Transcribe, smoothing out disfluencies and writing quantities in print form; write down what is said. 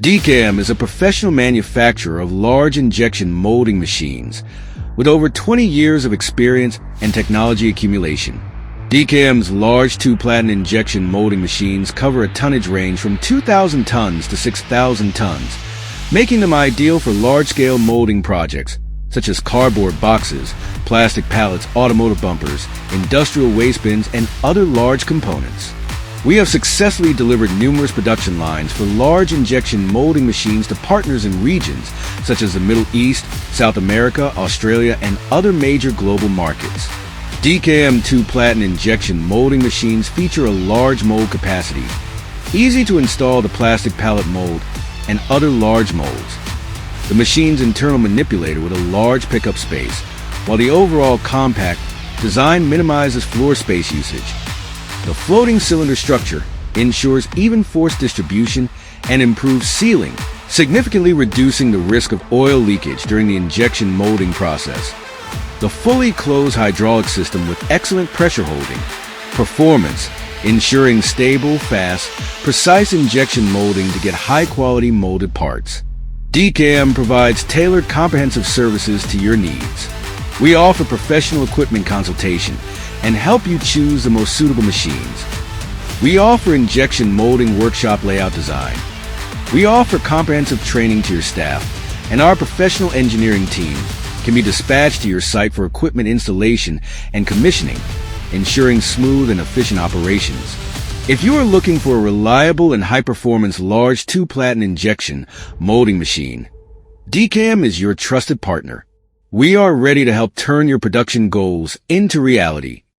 DKM is a professional manufacturer of large injection molding machines with over 20 years of experience and technology accumulation. DKM's large two-platen injection molding machines cover a tonnage range from 2,000 tons to 6,000 tons, making them ideal for large-scale molding projects such as cardboard boxes, plastic pallets, automotive bumpers, industrial waste bins, and other large components. We have successfully delivered numerous production lines for large injection molding machines to partners in regions such as the Middle East, South America, Australia, and other major global markets. DKM two-platen injection molding machines feature a large mold capacity, easy to install the plastic pallet mold, and other large molds. The machine's internal manipulator with a large pickup space, while the overall compact design minimizes floor space usage. The floating cylinder structure ensures even force distribution and improves sealing, significantly reducing the risk of oil leakage during the injection molding process. The fully closed hydraulic system with excellent pressure holding, performance, ensuring stable, fast, precise injection molding to get high-quality molded parts. DKM provides tailored comprehensive services to your needs. We offer professional equipment consultation and help you choose the most suitable machines. We offer injection molding workshop layout design. We offer comprehensive training to your staff, and our professional engineering team can be dispatched to your site for equipment installation and commissioning, ensuring smooth and efficient operations. If you are looking for a reliable and high-performance large two-platen injection molding machine, DKM is your trusted partner. We are ready to help turn your production goals into reality.